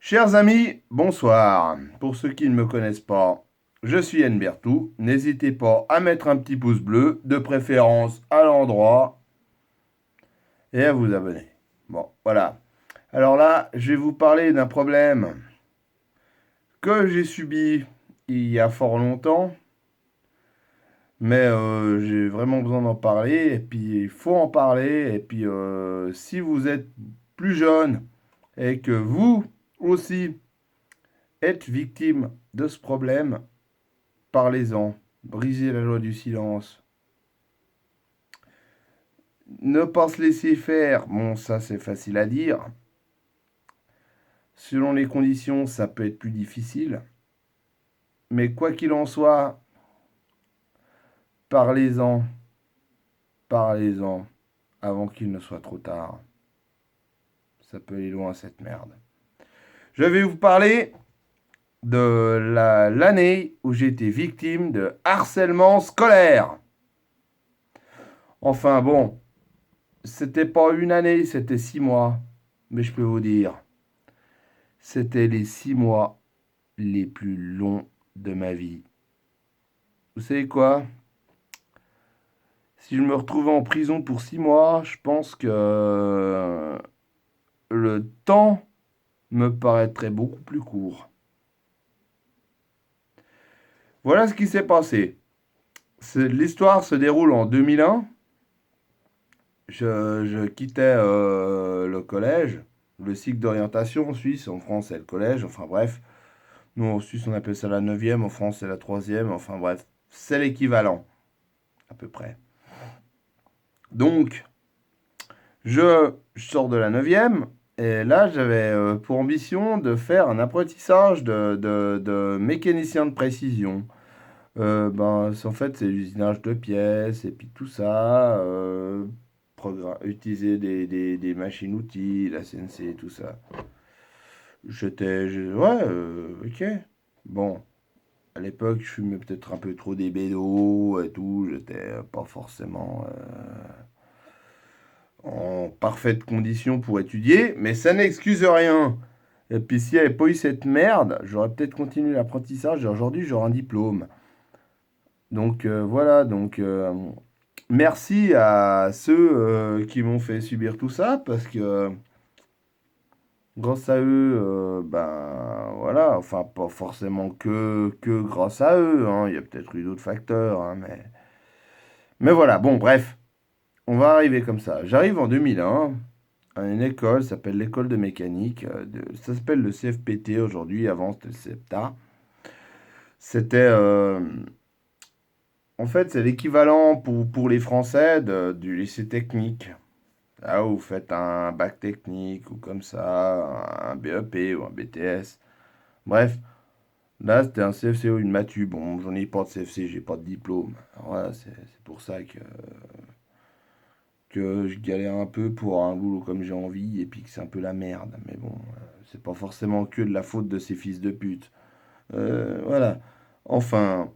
Chers amis, bonsoir. Pour ceux qui ne me connaissent pas, je suis Yann Bertou. N'hésitez pas à mettre un petit pouce bleu, de préférence à l'endroit, et à vous abonner. Bon, voilà. Alors là, je vais vous parler d'un problème que j'ai subi il y a fort longtemps, mais j'ai vraiment besoin d'en parler, et puis il faut en parler, et puis si vous êtes plus jeune et que vous aussi êtes victime de ce problème, parlez-en, brisez la loi du silence. Ne pas se laisser faire, bon, ça c'est facile à dire. Selon les conditions, ça peut être plus difficile. Mais quoi qu'il en soit, parlez-en, parlez-en, avant qu'il ne soit trop tard. Ça peut aller loin cette merde. Je vais vous parler de l'année où j'ai été victime de harcèlement scolaire. Enfin bon, c'était pas une année, c'était 6 mois. Mais je peux vous dire, c'était les 6 mois les plus longs de ma vie. Vous savez quoi? Si je me retrouvais en prison pour 6 mois, je pense que le temps me paraîtrait beaucoup plus court. Voilà ce qui s'est passé. L'histoire se déroule en 2001. Je quittais le collège, le cycle d'orientation en Suisse. En France, c'est le collège. Enfin bref, nous en Suisse, on appelle ça la neuvième. En France, c'est la troisième. Enfin bref, c'est l'équivalent, à peu près. Donc, je sors de la neuvième. Et là, j'avais pour ambition de faire un apprentissage de mécanicien de précision. En fait, c'est l'usinage de pièces et puis tout ça. Utiliser des machines-outils, la CNC, tout ça. Ouais, ok. Bon, à l'époque, je fumais peut-être un peu trop des bédos et tout. J'étais pas forcément en parfaite condition pour étudier, mais ça n'excuse rien. Et puis s'il n'y avait pas eu cette merde, j'aurais peut-être continué l'apprentissage et aujourd'hui j'aurais un diplôme. Donc voilà, donc merci à ceux qui m'ont fait subir tout ça parce que grâce à eux, ben voilà, enfin pas forcément que grâce à eux, hein, il y a peut-être eu d'autres facteurs, hein, mais voilà, bon bref, on va arriver comme ça. J'arrive en 2001 à une école, ça s'appelle l'école de mécanique, ça s'appelle le CFPT aujourd'hui, avant c'était le CEPTA. C'était, en fait, c'est l'équivalent pour les Français du lycée technique. Là où vous faites un bac technique ou comme ça, un BEP ou un BTS. Bref, là c'était un CFCO, une matu. Bon, j'en ai pas de CFC, j'ai pas de diplôme. Alors voilà, c'est pour ça que je galère un peu pour un boulot comme j'ai envie et puis que c'est un peu la merde. Mais bon, c'est pas forcément que de la faute de ces fils de pute. Voilà. Enfin,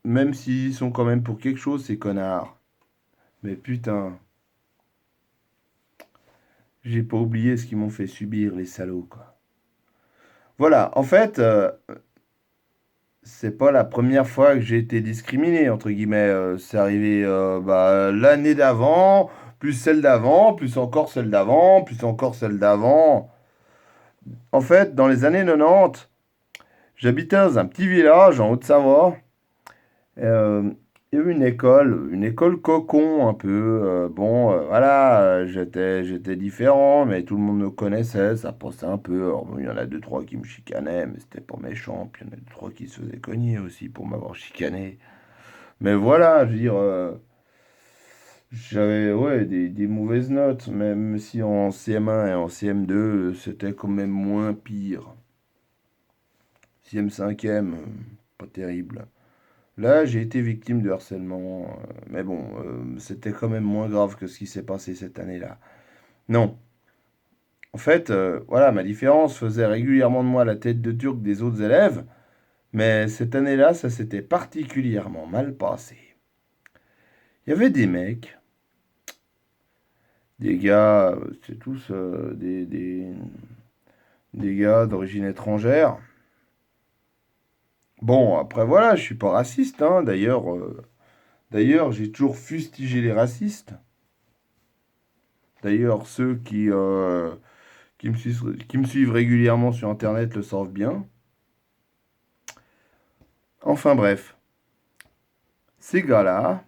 même s'ils sont quand même pour quelque chose, ces connards. Mais putain, j'ai pas oublié ce qu'ils m'ont fait subir, les salauds, quoi. Voilà, en fait, c'est pas la première fois que j'ai été discriminé, entre guillemets. C'est arrivé l'année d'avant, plus celle d'avant, plus encore celle d'avant, plus encore celle d'avant. En fait, dans les années 90, j'habitais dans un petit village en Haute-Savoie. Euh, il y avait une école cocon un peu. Voilà, j'étais différent, mais tout le monde me connaissait, ça passait un peu. Alors, bon, il y en a deux, trois qui me chicanaient, mais c'était pas méchant. Puis il y en a deux, trois qui se faisaient cogner aussi pour m'avoir chicané. Mais voilà, je veux dire, j'avais ouais, des mauvaises notes, même si en CM1 et en CM2, c'était quand même moins pire. 6e, 5e, pas terrible. Là, j'ai été victime de harcèlement, mais bon, c'était quand même moins grave que ce qui s'est passé cette année-là. Non, en fait, voilà, ma différence faisait régulièrement de moi la tête de turc des autres élèves, mais cette année-là, ça s'était particulièrement mal passé. Il y avait des mecs, des gars, c'est tous des gars d'origine étrangère. Bon, après voilà, je suis pas raciste, hein. D'ailleurs, j'ai toujours fustigé les racistes. D'ailleurs, ceux qui me suivent régulièrement sur Internet le savent bien. Enfin bref, ces gars-là,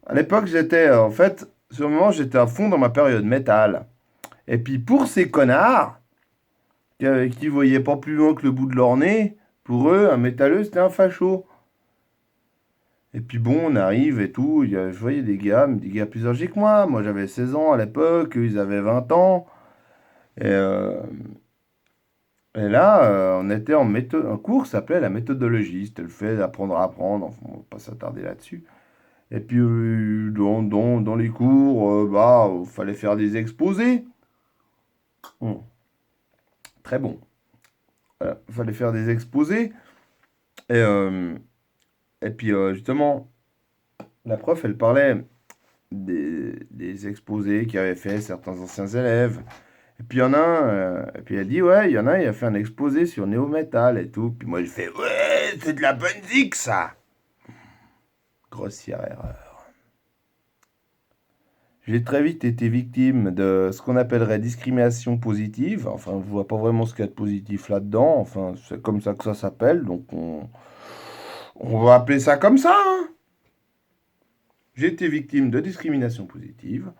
à l'époque, en fait, sur le moment, j'étais à fond dans ma période métal. Et puis pour ces connards, qui voyaient pas plus loin que le bout de leur nez, pour eux, un métalleux, c'était un facho. Et puis bon, on arrive et tout, je voyais des gars plus âgés que moi. Moi, j'avais 16 ans à l'époque, eux, ils avaient 20 ans. Et, euh, et là, on était en méthode, un cours qui s'appelait la méthodologie. C'était le fait d'apprendre à apprendre, enfin, on va pas s'attarder là-dessus. Et puis, dans les cours, fallait faire des exposés. Hum, Très bon. Voilà, fallait faire des exposés. Et, euh, et puis, justement, la prof, elle parlait des exposés qu'avaient fait certains anciens élèves. Et puis, il y en a un, et puis elle dit, ouais, il y en a un, il a fait un exposé sur Néo-Metal et tout. Puis moi, je fais, ouais, c'est de la bonne zik, ça. Grossière erreur. J'ai très vite été victime de ce qu'on appellerait discrimination positive. Enfin, je vois pas vraiment ce qu'il y a de positif là-dedans. Enfin, c'est comme ça que ça s'appelle. Donc, on va appeler ça comme ça, hein. J'ai été victime de discrimination positive.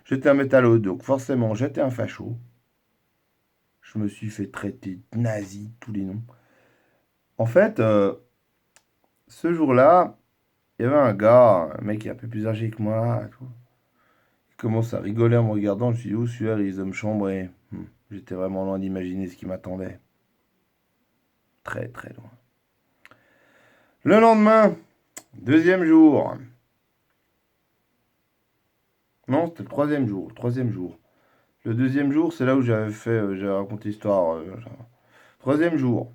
J'étais un métalleux, donc forcément, j'étais un facho. Je me suis fait traiter de nazi, tous les noms. En fait, ce jour-là, il y avait un gars, un mec qui est un peu plus âgé que moi, et tout. Il commence à rigoler en me regardant. Je me suis dit, oh, celui-là, ils ont me chambrer. J'étais vraiment loin d'imaginer ce qui m'attendait. Très, très loin. Le lendemain, deuxième jour. Non, c'était le troisième jour. Le troisième jour. Le deuxième jour, c'est là où j'avais raconté l'histoire. Troisième jour.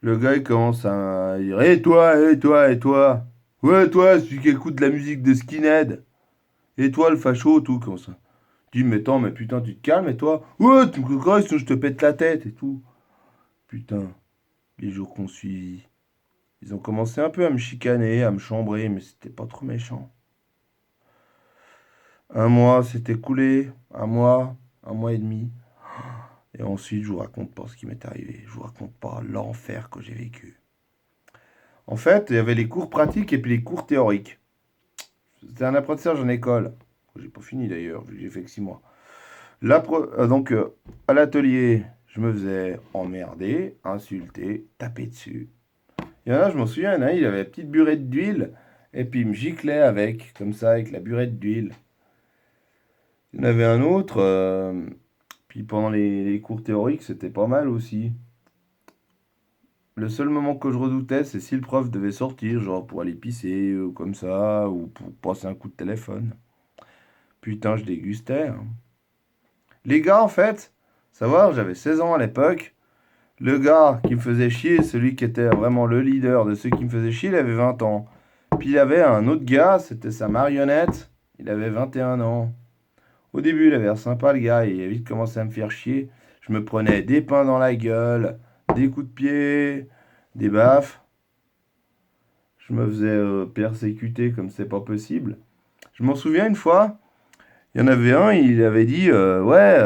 Le gars, il commence à dire, hé toi, hé toi, hé toi. Ouais, toi, celui qui écoute la musique de Skinhead. Et toi, le facho, tout, comme ça. Je dis, mais attends, mais putain, tu te calmes, et toi? Ouais, tu me crois, sinon je te pète la tête, et tout. Putain, les jours qu'on suivi. Ils ont commencé un peu à me chicaner, à me chambrer, mais c'était pas trop méchant. Un mois s'est écoulé, un mois et demi. Et ensuite, je vous raconte pas ce qui m'est arrivé. Je vous raconte pas l'enfer que j'ai vécu. En fait, il y avait les cours pratiques et puis les cours théoriques. C'était un apprentissage en école. J'ai pas fini d'ailleurs, vu que j'ai fait que 6 mois. À l'atelier, je me faisais emmerder, insulter, taper dessus. Il y en a, je m'en souviens, il y en a un, il avait la petite burette d'huile, et puis il me giclait avec, comme ça, avec la burette d'huile. Il y en avait un autre, puis pendant les cours théoriques, c'était pas mal aussi. Le seul moment que je redoutais, c'est si le prof devait sortir, genre pour aller pisser, ou comme ça, ou pour passer un coup de téléphone. Putain, je dégustais, hein. Les gars, en fait, savoir, j'avais 16 ans à l'époque. Le gars qui me faisait chier, celui qui était vraiment le leader de ceux qui me faisaient chier, il avait 20 ans. Puis il avait un autre gars, c'était sa marionnette, il avait 21 ans. Au début, il avait l'air sympa le gars, et il a vite commencé à me faire chier. Je me prenais des pains dans la gueule, des coups de pied, des baffes. Je me faisais persécuter comme c'est pas possible. Je m'en souviens une fois, il y en avait un, il avait dit ouais,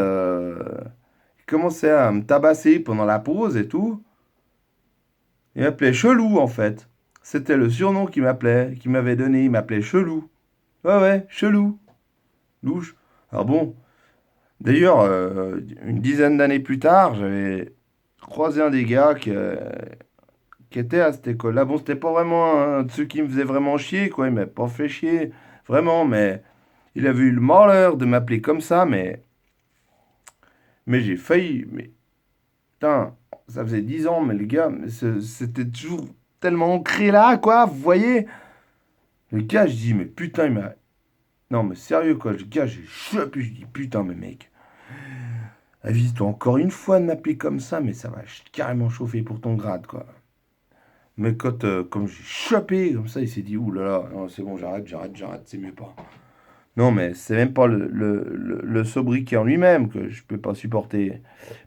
il commençait à me tabasser pendant la pause et tout. Il m'appelait Chelou en fait. C'était le surnom qu'il m'avait donné. Il m'appelait Chelou. Ouais, ouais, Chelou. Louche. Alors bon, d'ailleurs, une dizaine d'années plus tard, j'avais croisé un des gars qui était à cette école-là. Bon, c'était pas vraiment un de ceux qui me faisait vraiment chier, quoi. Il m'avait pas fait chier, vraiment, mais il avait eu le malheur de m'appeler comme ça, mais j'ai failli. Mais putain, ça faisait 10 ans, mais le gars, c'était toujours tellement ancré là, quoi, vous voyez? Le gars, je dis, mais putain, il m'a. Non, mais sérieux, quoi, le gars, j'ai chopé, je dis, putain, mais mec, avise-toi encore une fois de m'appeler comme ça, mais ça va carrément chauffer pour ton grade, quoi. Mais comme j'ai chopé, comme ça, il s'est dit, ouh là là, non, c'est bon, j'arrête, c'est mieux pas. Non, mais c'est même pas le sobriquet en lui-même que je peux pas supporter.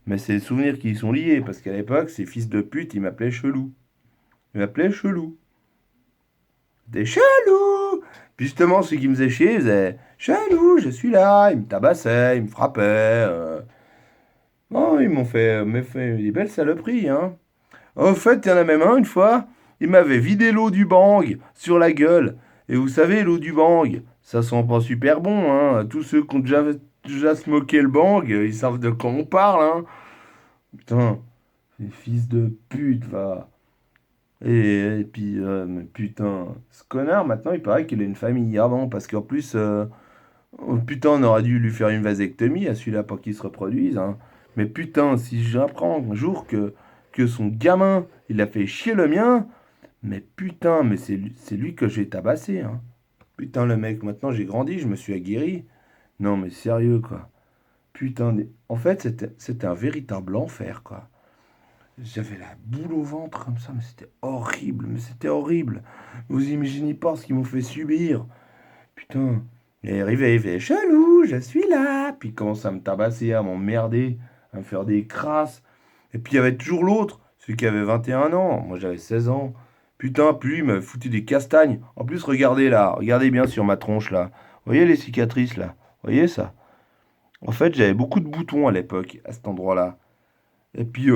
Mais c'est les souvenirs qui y sont liés. Parce qu'à l'époque, ces fils de pute, ils m'appelaient Chelou. Ils m'appelaient Chelou. Des Chelou! Puis justement, ceux qui me faisaient chier, ils faisaient Chelou, je suis là. Ils me tabassaient, ils me frappaient. Oh, ils m'ont fait des belles saloperies, hein. En fait, il y en a même un, une fois, il m'avait vidé l'eau du bang sur la gueule. Et vous savez, l'eau du bang, ça sent pas super bon, hein. Tous ceux qui ont déjà smoké le bang, ils savent de quoi on parle, hein. Putain, les fils de pute, va. Et puis, mais putain, ce connard, maintenant, il paraît qu'il a une famille. Ah bon, parce qu'en plus, oh, putain, on aurait dû lui faire une vasectomie à celui-là pour qu'il se reproduise, hein. Mais putain, si j'apprends un jour que son gamin, il a fait chier le mien, mais putain, mais c'est lui que j'ai tabassé, hein. Putain, le mec, maintenant j'ai grandi, je me suis aguerri. Non, mais sérieux, quoi. Putain, en fait, c'était un véritable enfer, quoi. J'avais la boule au ventre comme ça, mais c'était horrible. Vous imaginez pas ce qu'ils m'ont fait subir. Putain. Il est arrivé, il fait Chelou, je suis là. Puis il commence à me tabasser, à m'emmerder, à me faire des crasses. Et puis il y avait toujours l'autre, celui qui avait 21 ans. Moi j'avais 16 ans. Putain, puis lui, il m'avait foutu des castagnes. En plus, regardez là, regardez bien sur ma tronche là. Vous voyez les cicatrices là? Vous voyez ça? En fait, j'avais beaucoup de boutons à l'époque, à cet endroit-là. Et puis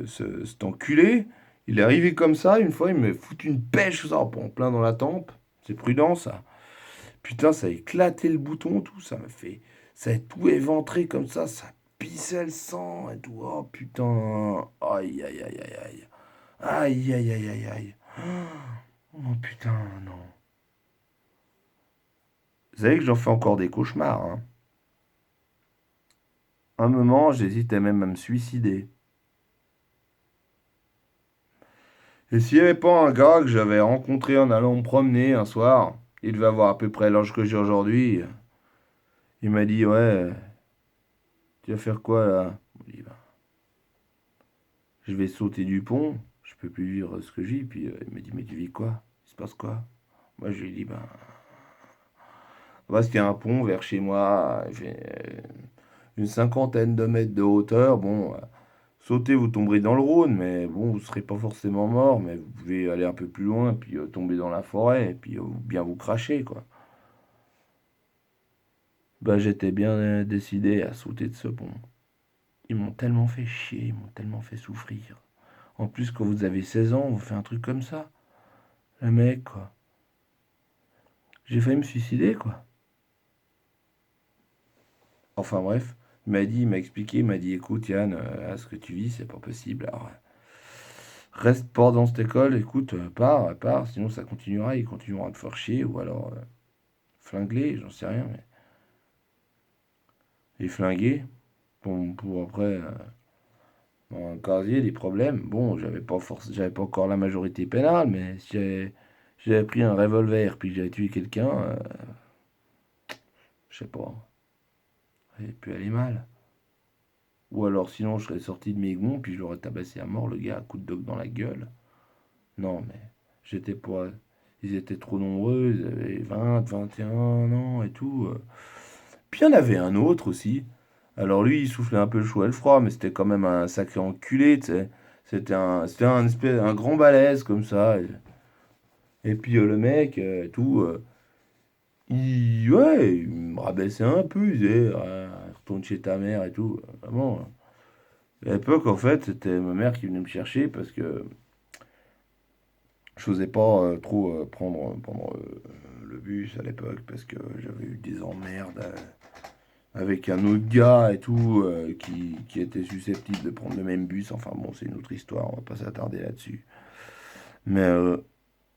cet enculé, il est arrivé comme ça, une fois, il m'a foutu une pêche ça, en plein dans la tempe. C'est prudent ça. Putain, ça a éclaté le bouton, tout, ça m'a fait. Ça a tout éventré comme ça pissait le sang et tout. Oh putain. Aïe, aïe, aïe, aïe, aïe. Aïe, aïe, aïe, aïe, aïe. Oh putain, non. Vous savez que j'en fais encore des cauchemars, hein. Un moment, j'hésitais même à me suicider. Et s'il n'y avait pas un gars que j'avais rencontré en allant me promener un soir, il devait avoir à peu près l'âge que j'ai aujourd'hui, il m'a dit, ouais, tu vas faire quoi là? Je lui ai dit, bah, je vais sauter du pont, je peux plus vivre ce que je vis. Puis il m'a dit, mais tu vis quoi? Il se passe quoi? Moi je lui ai dit, ben, parce qu'il y a un pont vers chez moi, j'ai une cinquantaine de mètres de hauteur. Bon, sauter, vous tomberez dans le Rhône, mais bon, vous serez pas forcément mort, mais vous pouvez aller un peu plus loin, puis tomber dans la forêt, et puis bien vous cracher, quoi. Bah, j'étais bien décidé à sauter de ce pont. Ils m'ont tellement fait chier, ils m'ont tellement fait souffrir. En plus, quand vous avez 16 ans, on vous fait un truc comme ça. Le mec, quoi. J'ai failli me suicider, quoi. Enfin bref, il m'a expliqué, il m'a dit, écoute Yann, à ce que tu vis, c'est pas possible. Alors, reste pas dans cette école, écoute, pars, sinon ça continuera, ils continueront à te faire chier, ou alors flinguer, j'en sais rien, mais... Et flinguer, pour après, dans un casier, des problèmes. Bon, j'avais pas encore la majorité pénale, mais si j'avais pris un revolver, puis que j'avais tué quelqu'un, je sais pas, ça aurait pu aller mal. Ou alors sinon je serais sorti de mes gonds, puis je l'aurais tabassé à mort, le gars, à coup de dogue dans la gueule. Non, mais j'étais pas... Ils étaient trop nombreux, ils avaient 21 ans et tout. Puis il y en avait un autre aussi. Alors lui, il soufflait un peu le chaud et le froid, mais c'était quand même un sacré enculé, tu sais. C'était un grand balèze comme ça. Et puis le mec, tout, ouais, il me rabaissait un peu, il disait, ah, retourne chez ta mère et tout. Vraiment. À l'époque, en fait, c'était ma mère qui venait me chercher parce que je n'osais pas trop prendre le bus à l'époque parce que j'avais eu des emmerdes avec un autre gars et tout qui était susceptible de prendre le même bus. Enfin bon, c'est une autre histoire, on va pas s'attarder là-dessus. Mais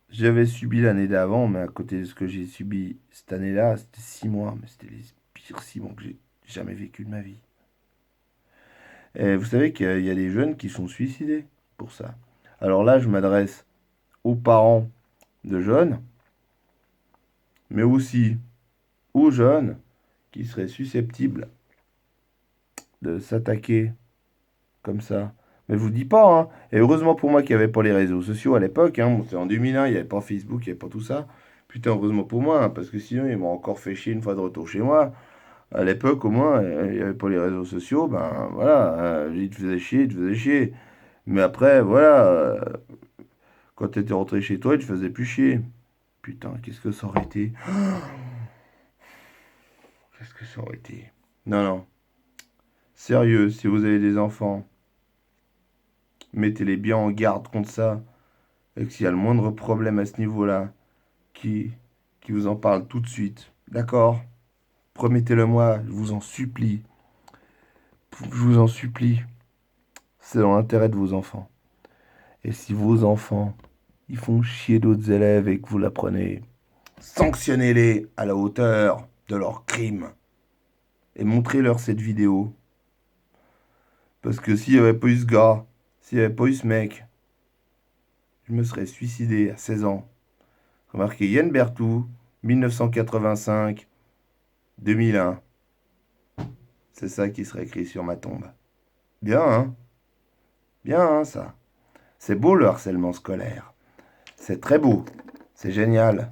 j'avais subi l'année d'avant, mais à côté de ce que j'ai subi cette année-là, c'était 6 mois, mais c'était les pires 6 mois que j'ai jamais vécu de ma vie. Et vous savez qu'il y a des jeunes qui sont suicidés pour ça. Alors là, je m'adresse aux parents de jeunes, mais aussi aux jeunes qui seraient susceptibles de s'attaquer comme ça. Mais je vous dis pas, hein. Et heureusement pour moi qu'il n'y avait pas les réseaux sociaux à l'époque, hein. Bon, c'est en 2001, il n'y avait pas Facebook, il n'y avait pas tout ça. Putain, heureusement pour moi, hein, parce que sinon, ils m'ont encore fait chier une fois de retour chez moi. À l'époque, au moins, il n'y avait pas les réseaux sociaux, ben voilà, il te faisait chier, il te faisait chier. Mais après, voilà, quand tu étais rentré chez toi, il te faisait plus chier. Putain, qu'est-ce que ça aurait été? Qu'est-ce que ça aurait été? Non, non. Sérieux, si vous avez des enfants, mettez-les bien en garde contre ça. Et que s'il y a le moindre problème à ce niveau-là, qui, qui vous en parle tout de suite. D'accord? Promettez-le-moi, je vous en supplie. Je vous en supplie. C'est dans l'intérêt de vos enfants. Et si vos enfants, ils font chier d'autres élèves et que vous l'apprenez, sanctionnez-les à la hauteur de leurs crimes. Et montrez-leur cette vidéo. Parce que s'il n'y avait pas eu ce gars, s'il n'y avait pas eu ce mec, je me serais suicidé à 16 ans. Remarquez Yann Berthoud, 1985, 2001. C'est ça qui serait écrit sur ma tombe. Bien, hein? Bien, hein, ça. C'est beau le harcèlement scolaire. C'est très beau. C'est génial.